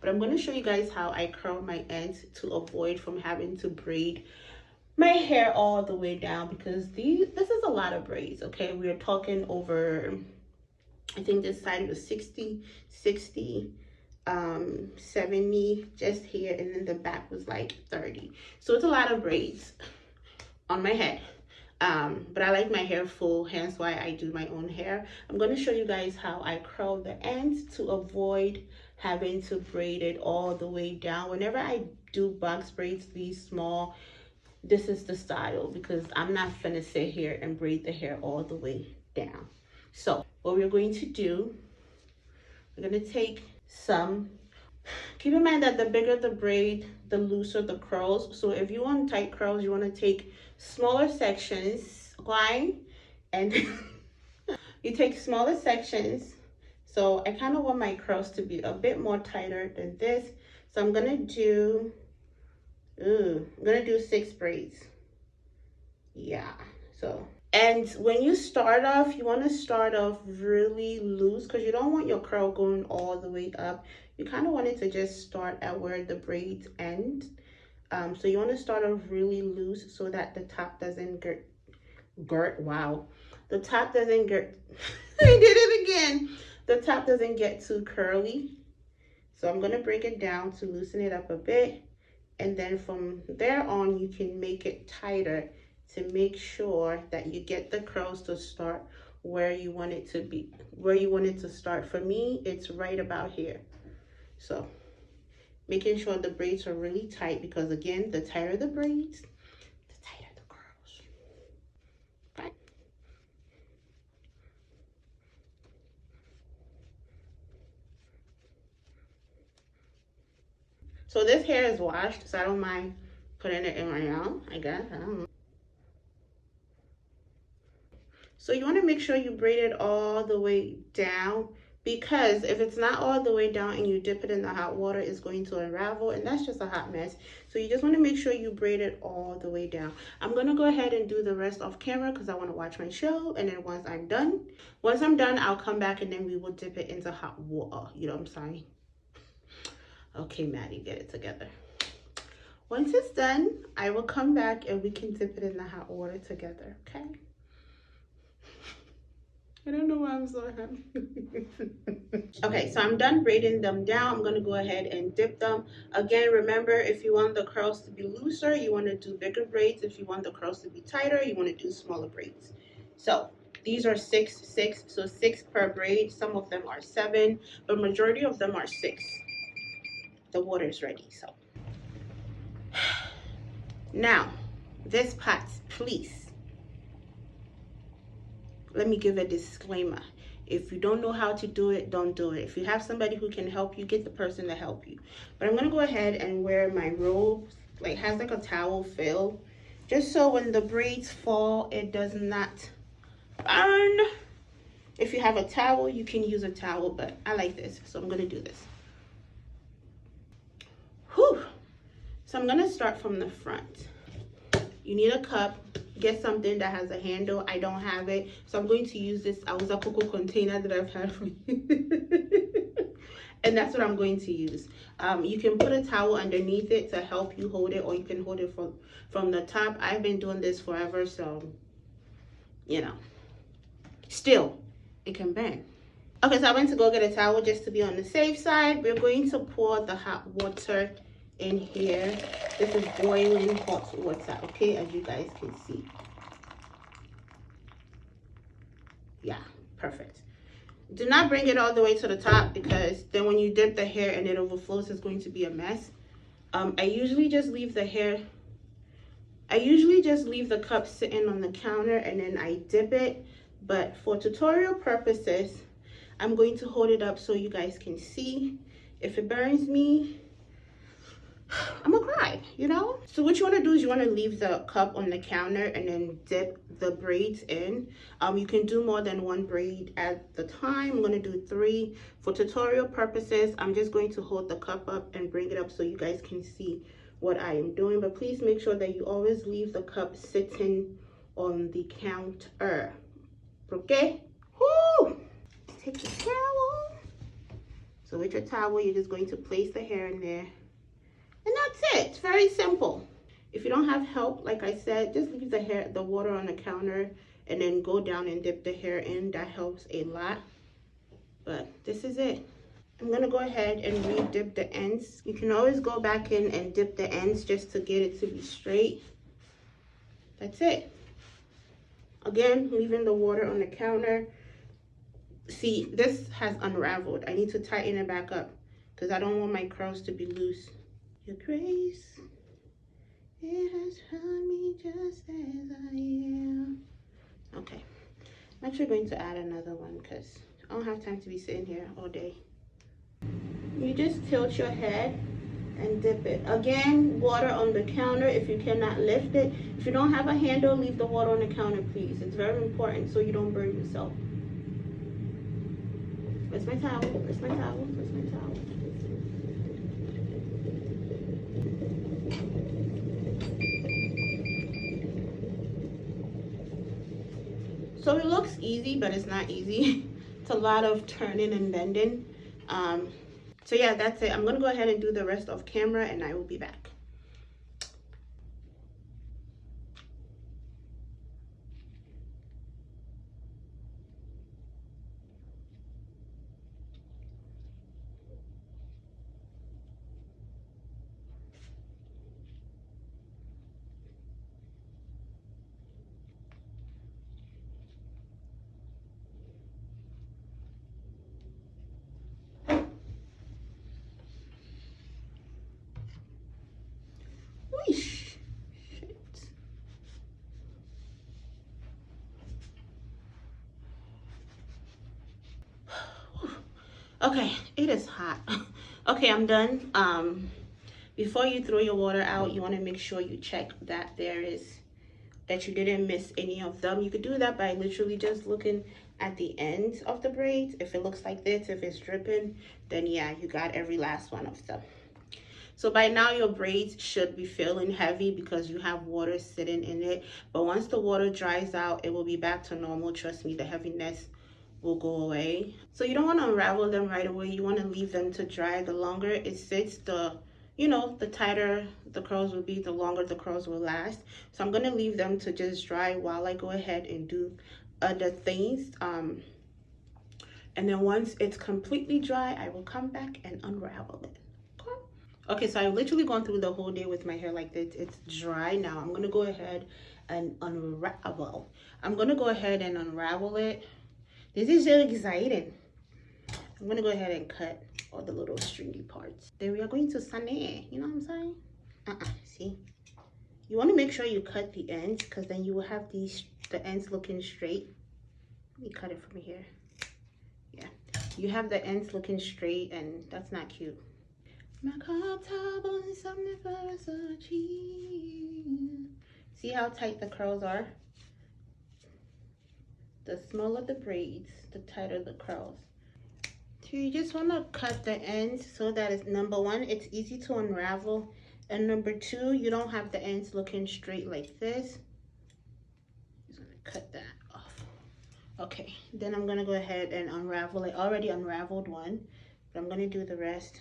But I'm going to show you guys how I curl my ends to avoid from having to braid my hair all the way down, because this is a lot of braids. Okay, we are talking over, I think this side was 60, 70 just here, and then the back was like 30. So it's a lot of braids on my head. But I like my hair full, hence why I do my own hair. I'm going to show you guys how I curl the ends to avoid having to braid it all the way down. Whenever I do box braids, these small, this is the style, because I'm not gonna sit here and braid the hair all the way down. So what we're going to do, we're gonna take some, keep in mind that the bigger the braid, the looser the curls. So if you want tight curls, you want to take smaller sections, okay? And you take smaller sections. So I kind of want my curls to be a bit more tighter than this. So I'm gonna do 6 braids. Yeah, so, and when you start off, you want to start off really loose, because you don't want your curl going all the way up. You kind of want it to just start at where the braids end. So you want to start off really loose so that the top doesn't wow, the top doesn't get I did it again, the top doesn't get too curly. So I'm going to break it down to loosen it up a bit, and then from there on you can make it tighter to make sure that you get the curls to start where you want it to be, where you want it to start. For me, it's right about here. So making sure the braids are really tight, because again, the tighter the braids, the tighter the curls. Right? So this hair is washed, so I don't mind putting it in right now, I guess. I don't know. So you want to make sure you braid it all the way down, because if it's not all the way down and you dip it in the hot water, it's going to unravel, and that's just a hot mess. So you just want to make sure you braid it all the way down. I'm going to go ahead and do the rest off camera because I want to watch my show, and then once I'm done, I'll come back and then we will dip it into hot water. You know what I'm saying? Okay, Maddie, get it together. Once it's done, I will come back and we can dip it in the hot water together, okay? I don't know why I'm so happy. Okay, so I'm done braiding them down. I'm gonna go ahead and dip them. Again, remember, if you want the curls to be looser, you wanna do bigger braids. If you want the curls to be tighter, you wanna do smaller braids. So these are 6, so 6 per braid. Some of them are 7, but majority of them are 6. The water is ready, so. Now, this part, please. Let me give a disclaimer. If you don't know how to do it, don't do it. If you have somebody who can help you, get the person to help you. But I'm gonna go ahead and wear my robe, like has like a towel fill, just so when the braids fall, it does not burn. If you have a towel, you can use a towel, but I like this, so I'm gonna do this. Whew. So I'm gonna start from the front. You need a cup. Get something that has a handle. I don't have it, so I'm going to use this Auza Coco container that I've had for you. And that's what I'm going to use. You can put a towel underneath it to help you hold it, or you can hold it from the top. I've been doing this forever, so you know. Still, it can bend. Okay, so I went to go get a towel just to be on the safe side. We're going to pour the hot water in here. This is boiling hot water, okay, as you guys can see. Yeah, perfect. Do not bring it all the way to the top, because then when you dip the hair and it overflows, it's going to be a mess. I usually just leave the cup sitting on the counter and then I dip it, but for tutorial purposes, I'm going to hold it up so you guys can see. If it burns me, I'm gonna cry, you know? So what you wanna do is you wanna leave the cup on the counter and then dip the braids in. You can do more than 1 braid at the time. I'm gonna do 3. For tutorial purposes, I'm just going to hold the cup up and bring it up so you guys can see what I am doing. But please make sure that you always leave the cup sitting on the counter, okay? Woo! Take the towel So with your towel, you're just going to place the hair in there. And that's it. It's very simple. If you don't have help, like I said, just leave the water on the counter and then go down and dip the hair in. That helps a lot. But this is it. I'm going to go ahead and re-dip the ends. You can always go back in and dip the ends just to get it to be straight. That's it. Again, leaving the water on the counter. See, this has unraveled. I need to tighten it back up because I don't want my curls to be loose. Your grace, it has found me just as I am. Okay, I'm actually going to add another one because I don't have time to be sitting here all day. You just tilt your head and dip it. Again, water on the counter if you cannot lift it. If you don't have a handle, leave the water on the counter, please. It's very important so you don't burn yourself. Where's my towel? Where's my towel? Where's my towel? So it looks easy, but it's not easy. It's a lot of turning and bending. So yeah, that's it. I'm gonna go ahead and do the rest off camera and I will be back. Whoosh. Shit. Okay, it is hot. Okay, I'm done. Before you throw your water out, you want to make sure you check that that you didn't miss any of them. You could do that by literally just looking at the ends of the braids. If it looks like this, if it's dripping, then yeah, you got every last one of them. So by now your braids should be feeling heavy because you have water sitting in it. But once the water dries out, it will be back to normal. Trust me, the heaviness will go away. So you don't want to unravel them right away. You want to leave them to dry. The longer it sits, the tighter the curls will be, the longer the curls will last. So I'm going to leave them to just dry while I go ahead and do other things. And then once it's completely dry, I will come back and unravel it. Okay, so I've literally gone through the whole day with my hair like this. It's dry now. I'm going to go ahead and unravel. I'm going to go ahead and unravel it. This is so exciting. I'm going to go ahead and cut all the little stringy parts. Then we are going to sane. You know what I'm saying? See? You want to make sure you cut the ends because then you will have the ends looking straight. Let me cut it from here. Yeah. You have the ends looking straight and that's not cute. See how tight the curls are? The smaller the braids, the tighter the curls. So you just want to cut the ends so that it's, number one, it's easy to unravel, and number two, you don't have the ends looking straight like this. Just gonna cut that off. Okay, then I'm gonna go ahead and unravel it. I already unraveled one, but I'm gonna do the rest.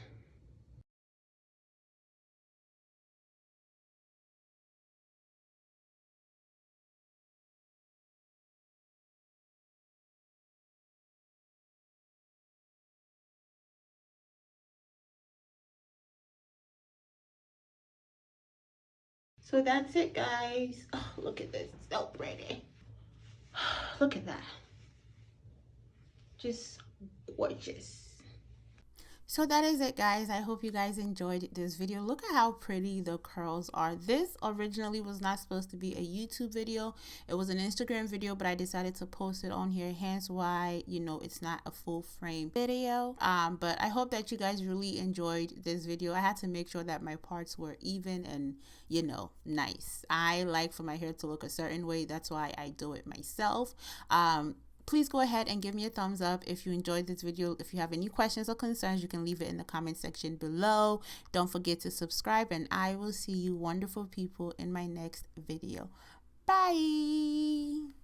So that's it, guys. Oh, look at this, so pretty. Look at that, just gorgeous. So that is it, guys. I hope you guys enjoyed this video. Look at how pretty the curls are. This originally was not supposed to be a YouTube video. It was an Instagram video, but I decided to post it on here, hence why, you know, it's not a full frame video. But I hope that you guys really enjoyed this video. I had to make sure that my parts were even and, you know, nice. I like for my hair to look a certain way. That's why I do it myself. Please go ahead and give me a thumbs up if you enjoyed this video. If you have any questions or concerns, you can leave it in the comment section below. Don't forget to subscribe, and I will see you wonderful people in my next video. Bye.